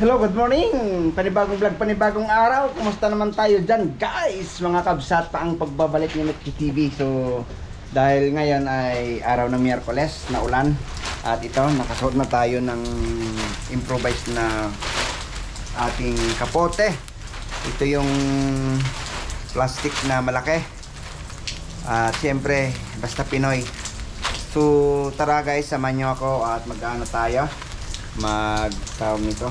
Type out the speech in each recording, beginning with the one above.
Hello, good morning! Panibagong vlog, panibagong araw. Kumusta naman tayo dyan, guys? Mga kabsat pa ang pagbabalik ni Mitki TV. So, dahil ngayon ay araw ng Miyerkules na ulan. At ito, nakasuot na tayo ng improvised na ating kapote. Ito yung plastic na malaki. At siyempre, basta Pinoy. So, tara guys, samahan nyo ako at mag-ano tayo. Tawag nito.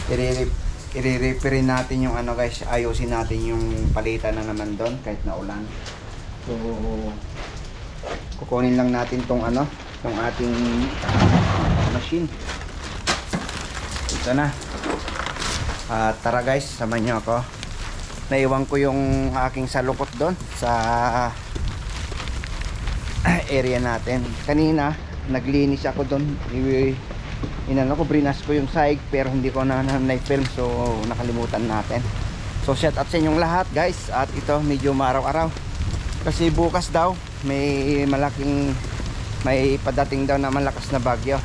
I-repair natin yung ano guys, ayusin natin yung palitan na naman doon kahit na ulan. So kukunin lang natin tong ano, tong ating machine. Ito na. Tara guys, samahan nyo ako. Naiwan ko yung aking salukot doon sa area natin. Kanina naglinis ako doon. Inano ko, brinas ko yung sahig pero hindi ko na na-film, so nakalimutan natin. So shout out sa inyong lahat guys. At ito medyo maaraw-araw kasi bukas daw may padating daw na malakas na bagyo,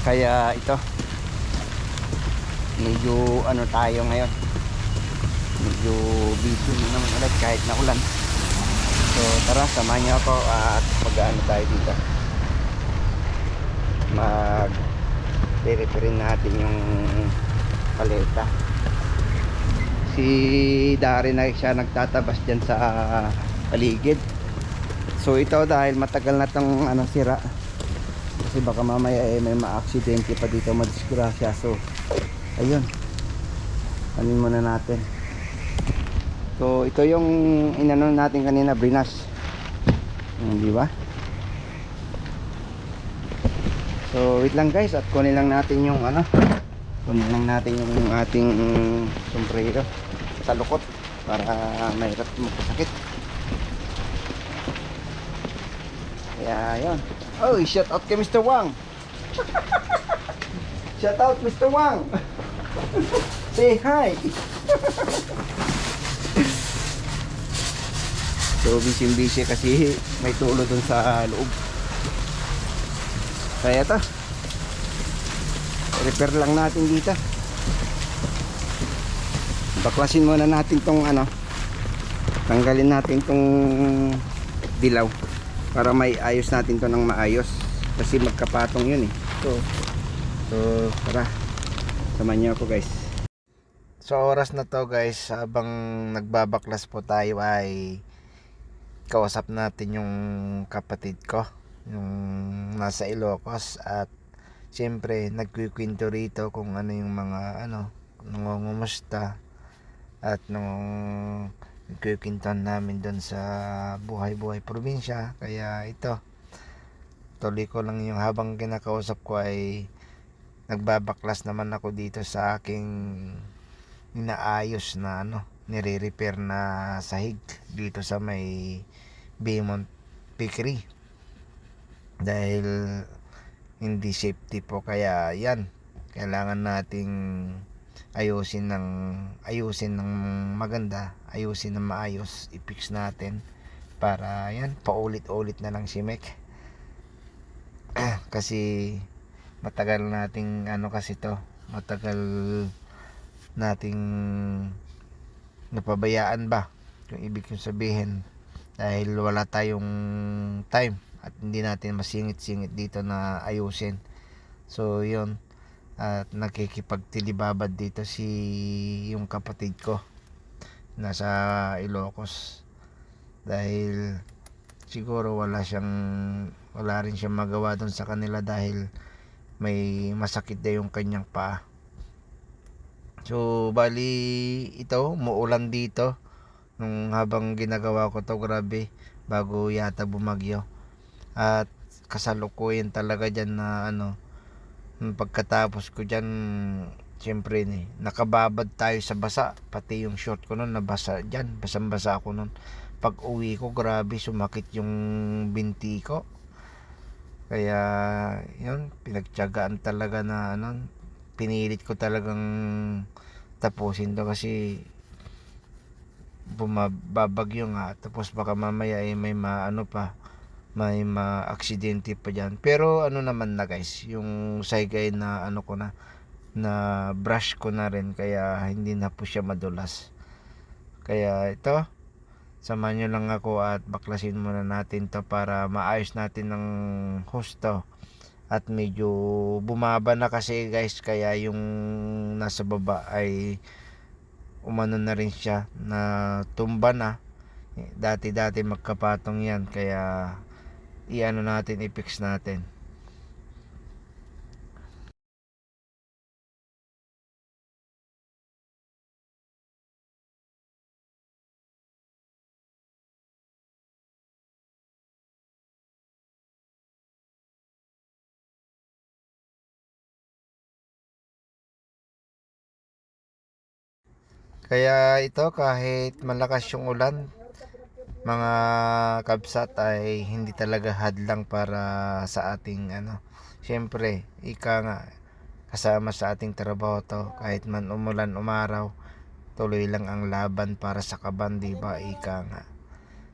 kaya ito medyo ano tayo ngayon, medyo busy naman ulit kahit na ulan. So tara, samahan niyo ako at mag-ano tayo dito, i-repair natin yung paleta. Si Dari na siya nagtatabas dyan sa paligid. So ito dahil matagal na tong ano, sira, kasi baka mamaya may ma-aksidente pa dito, madisgrasya. So ayun, anin muna natin. So ito yung inano natin kanina, brinas, di ba? So wait lang guys, at kunin lang natin yung ano, kunin lang natin yung ating sombrero sa lukot para mahirap magkasakit. Kaya yun. Oh, shout out kay Mr. Wang. Shout out Mr. Wang. Say hi. So busy kasi may tulo dun sa loob. Kaya ito, repair lang natin dito. Baklasin muna natin tong ano, tanggalin natin tong dilaw para may ayos natin to ng maayos, kasi magkapatong yun eh. So tara, samahan niyo ako guys. So oras na to guys, habang nagbabaklas po tayo ay kausap natin yung kapatid ko, yung nasa Ilocos, at siyempre nagkikwento rito kung ano yung mga ano, nangungumusta at nung nagkikwentuhan namin doon sa buhay-buhay probinsya. Kaya ito, tuloy ko lang yung habang kinakausap ko ay nagbabaklas naman ako dito sa aking inaayos na ano, nire-repair na sahig dito sa may Beaumont Bakery, dahil hindi safety po. Kaya yan, kailangan nating ayusin ng maganda, ayusin ng maayos, i-fix natin para yan, paulit-ulit na lang si Mek. Kasi matagal nating ano, kasi to matagal nating napabayaan ba, yung ibig kong sabihin, dahil wala tayong time at hindi natin masingit-singit dito na ayusin. So yun, at nakikipagtilibabad dito yung kapatid ko nasa Ilocos, dahil siguro wala rin siyang magawa doon sa kanila dahil may masakit na yung kanyang paa. So bali ito, muulan dito nung habang ginagawa ko to, grabe, bago yata bumagyo. At kasalukuyan talaga dyan na ano, pagkatapos ko dyan, siyempre nakababad tayo sa basa, pati yung short ko nun nabasa dyan, basang-basa ako nun. Pag uwi ko, grabe, sumakit yung binti ko. Kaya yun, pinagtiyagaan talaga na ano, pinilit ko talagang tapusin to, kasi bumabagyo nga, tapos baka mamaya may ma-aksidente pa dyan. Pero ano naman na guys, yung saygay na ano ko na, na brush ko na rin, kaya hindi na po siya madulas. Kaya ito, samahan nyo lang ako at baklasin muna natin to para maayos natin ng husto. At medyo bumaba na kasi guys, kaya yung nasa baba ay umano na rin siya, na tumba na. Dati magkapatong yan, kaya iano natin, i-fix natin. Kaya ito, kahit malakas yung ulan, mga kabsat, ay hindi talaga hadlang para sa ating Siyempre, ika nga, kasama sa ating trabaho to, kahit man umulan umaraw, tuloy lang ang laban para sa kaban, di ba? Ika nga.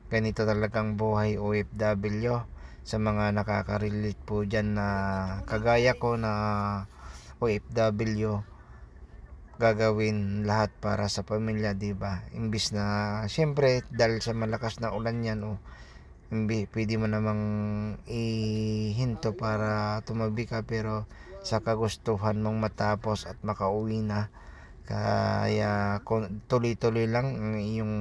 Ganito talagang buhay OFW. Sa mga nakaka-relate po dyan na kagaya ko na OFW, gagawin lahat para sa pamilya, di ba? Imbis na siyempre dahil sa malakas na ulan yan, pwede mo namang ihinto para tumabi ka, pero sa kagustuhan mong matapos at makauwi na, kaya tuloy-tuloy lang ang iyong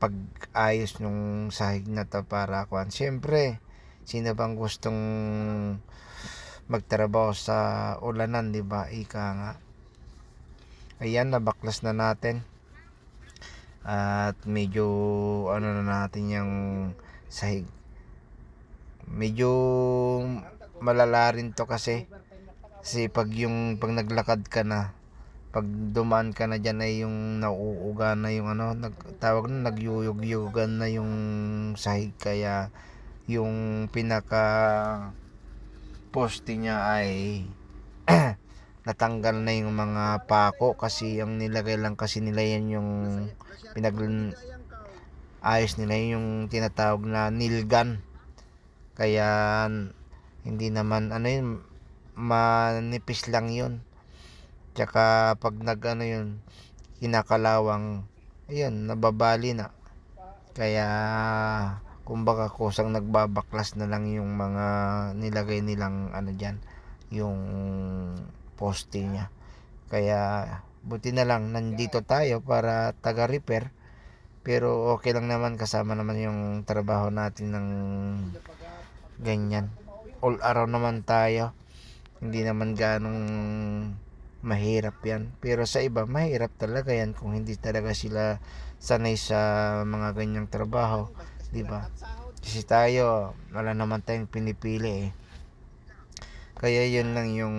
pag-ayos ng sahig na to para kuan. Siyempre, sino bang gustong magtrabaho sa ulanan, di ba? Ika nga. Ayan, nabaklas na natin. At medyo na natin yung sahig. Medyo malala rin to kasi pag naglakad ka na, pag dumaan ka na dyan, ay yung nauuga na yung tawag na, nagyuyog-yugan na yung sahig, kaya yung pinaka poste niya ay natanggal na yung mga pako, kasi ang nilagay lang kasi nila yan, yung ayos nila yung tinatawag na nilgan. Kaya hindi naman yun, manipis lang yun. Tsaka pag yun, kinakalawang, ayun, nababali na. Kaya kumbaga kusang nagbabaklas na lang yung mga nilagay nilang dyan, yung poste niya. Kaya buti na lang nandito tayo para taga-repair, pero okay lang naman, kasama naman yung trabaho natin ng ganyan. All around naman tayo, hindi naman ganong mahirap yan. Pero sa iba, mahirap talaga yan kung hindi talaga sila sanay sa mga ganyang trabaho, di ba? Kasi tayo, wala naman tayong pinipili eh. Kaya yun lang yung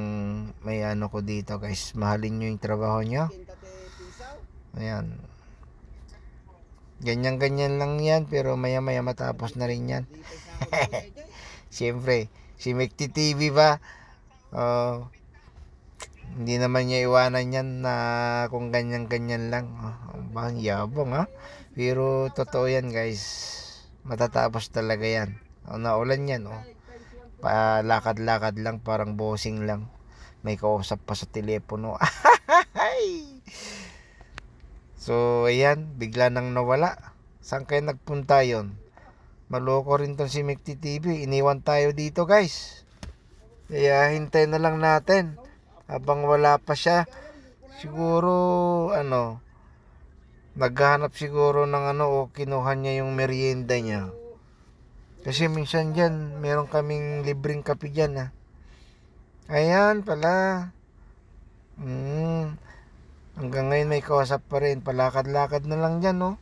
may ko dito guys. Mahalin nyo yung trabaho nyo. Ayan. Ganyan-ganyan lang yan, pero maya-maya matapos na rin yan. Siyempre, si Mekti TV ba? Hindi naman niya iwanan yan na kung ganyan-ganyan lang. Bang yabang ha? Pero totoo yan guys. Matatapos talaga yan. Naulan yan palakad-lakad lang, parang bossing lang. May kausap pa sa telepono. So ayan, bigla nang nawala. Saan kayo nagpunta yon? Maloko rin tong si Mekti TV. Iniwan tayo dito guys. Kaya hintay na lang natin habang wala pa siya. Siguro naghahanap siguro ng o kinuha niya yung merienda niya. Kasi minsan dyan, meron kaming libreng kape dyan Ayan pala. Hanggang ngayon may kausap pa rin. Palakad-lakad na lang dyan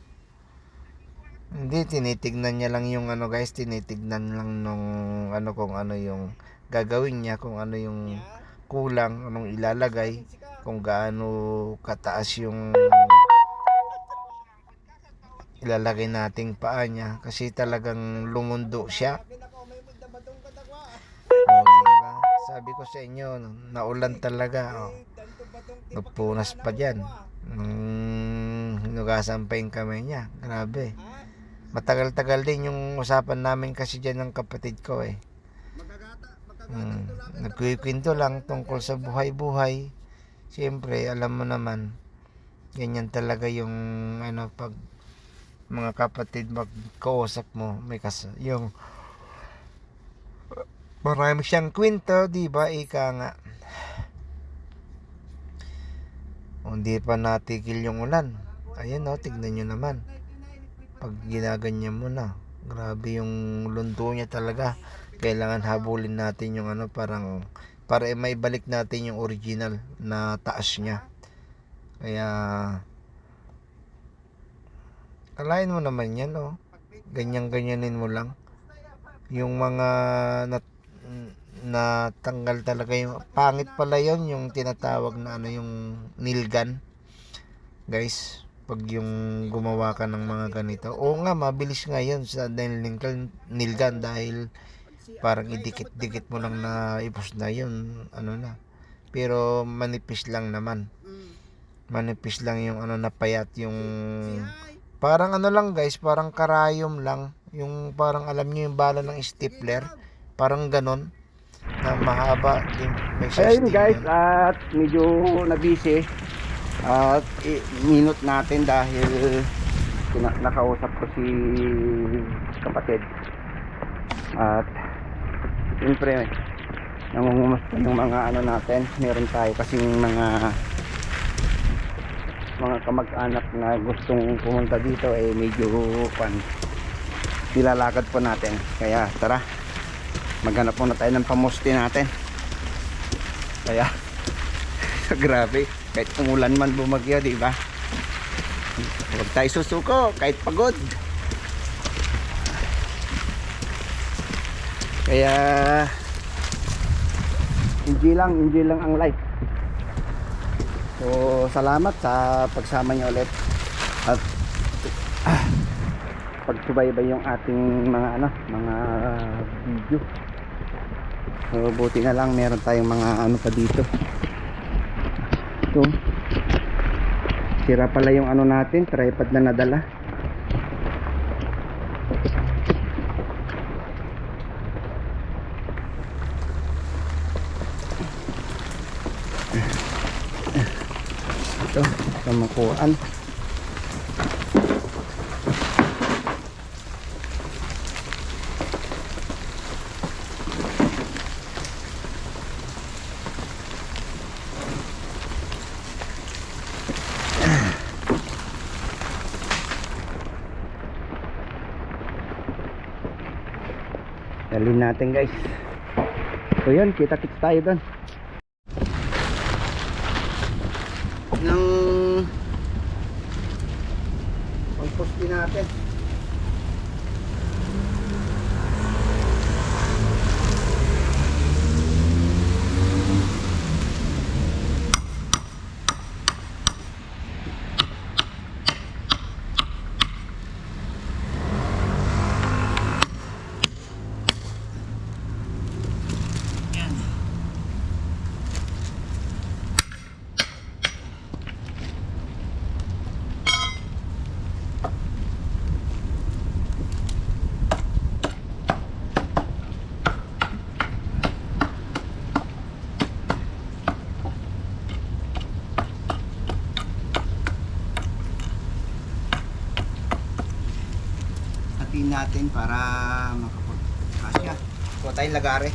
Hindi, tinitignan niya lang yung guys. Tinitignan lang nung kung yung gagawin niya. Kung ano yung kulang, anong ilalagay. Kung gaano kataas yung ilalagay nating paa niya. Kasi talagang lumundo siya. Diba? Sabi ko sa inyo, naulan talaga. Nagpunas pa dyan. Hinugasan pa yung kamay niya. Grabe. Matagal-tagal din yung usapan namin kasi dyan ng kapatid ko Nagkikwento lang tungkol sa buhay-buhay. Siyempre, alam mo naman, ganyan talaga yung ano, pag mga kapatid magkausap mo, yung marami siyang kwento, di ba? Ika nga. O, hindi pa natigil yung ulan. Ayan o, tignan nyo naman. Pag ginaganyan mo na, grabe yung lundo niya talaga. Kailangan habulin natin yung ano, para maibalik natin yung original na taas niya. Kaya kalain mo naman yan, oh. Ganyan-ganyanin mo lang. Yung mga natanggal talaga yung pangit pala yon, yung tinatawag na ano, yung nail gun. Guys, pag yung gumawa ka ng mga ganito, oo nga, mabilis nga yun sa nail gun dahil parang idikit-dikit mo lang na ipos na yun, ano na. Pero manipis lang naman. Manipis lang yung ano, napayat yung parang ano lang guys, parang karayom lang. Yung parang alam niyo yung bala ng stapler, parang ganon na mahaba din. May Ayun guys, yun. at medyo na-busy. At minute natin dahil nakausap ko si kapatid. At siyempre nangungumusta yung mga ano natin. Meron tayo kasing mga kamag-anak na gustong pumunta dito, medyo nilalakad po natin. Kaya tara, maghanap muna tayo ng pamusti natin. Kaya grabe, kahit umulan man bumagyo, di ba? Huwag tayo susuko kahit pagod. Kaya enjoy lang ang life. So salamat sa pagsama niyo ulit at pagsubaybay yung ating mga video. So buti na lang meron tayong mga ano pa dito. Ito, sira pala yung ano natin, tripod na nadala. Ito, kamakuan. Dalhin natin guys. So yun, kita-kits tayo doon. Ng pang-posti natin. Natin para makapagkasya. Kuha tayong lagare.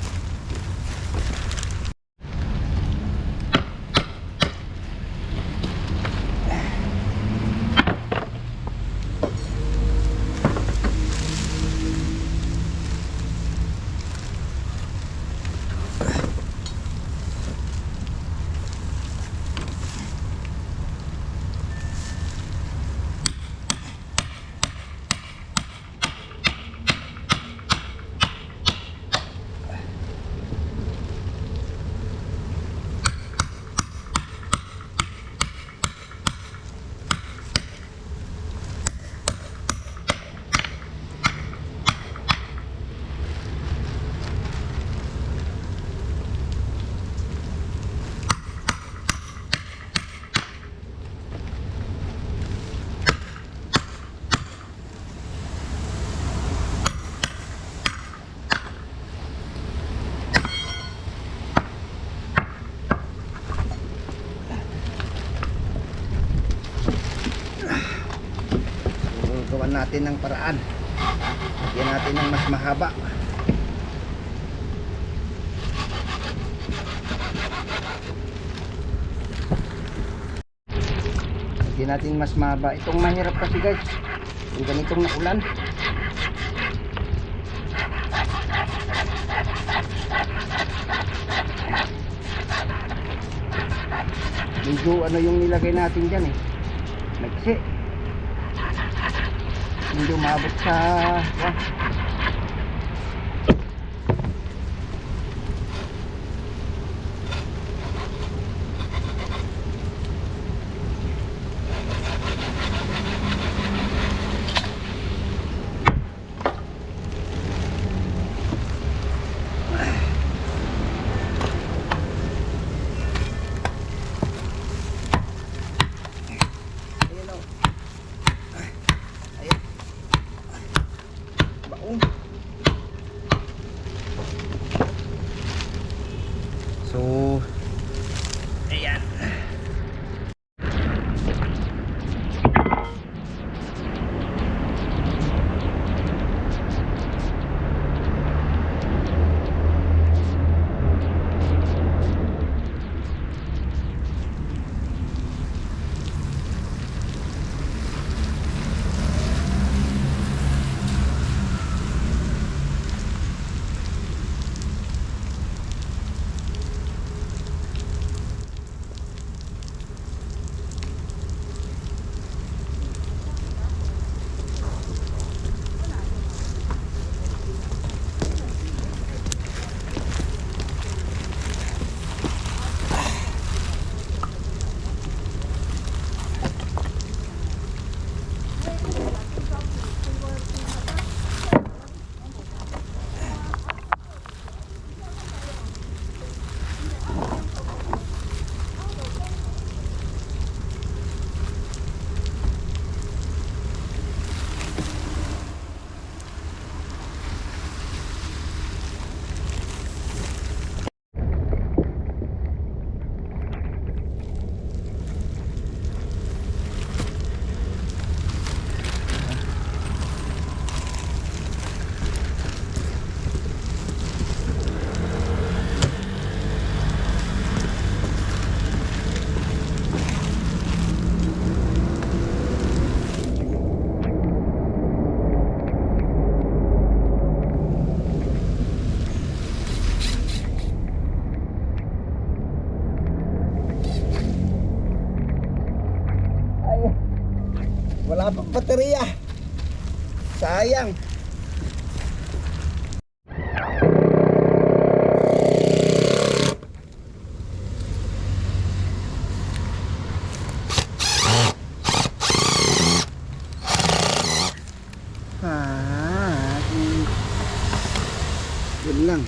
gawan natin ng paraan. Lagyan natin ng mas mahaba. Lagyan natin mas mahaba. Itong mahirap kasi guys, yung ganitong naulan. Medyo ano yung nilagay natin dyan eh, maiksi. Hindi umabot sa ayun o. Ayun. Baong. So ayan. Ay, wala pang baterya. Sayang. Yun lang.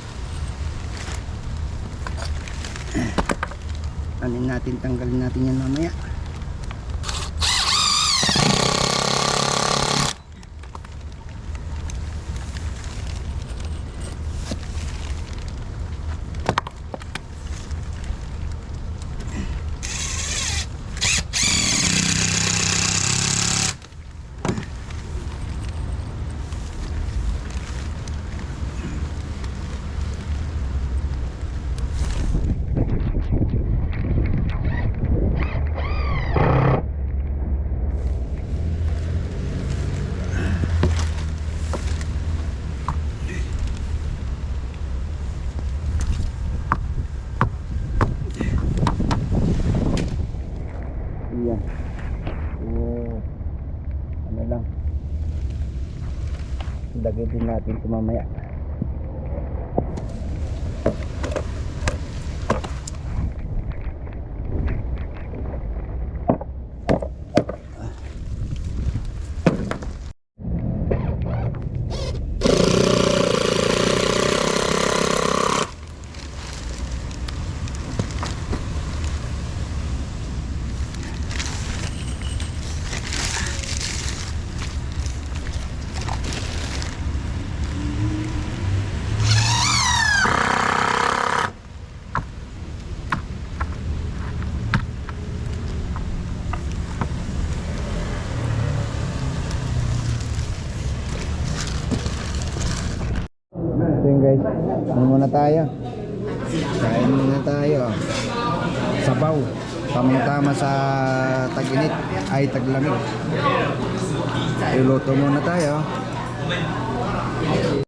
Anin natin, tanggalin natin yan mamaya. Yan. So, ano lang. Lagay din natin ito mamaya. yun guys. Ano muna tayo? Kain muna tayo. Sabaw. Tamang-tama sa tag-init ay taglamig. Iluto muna tayo.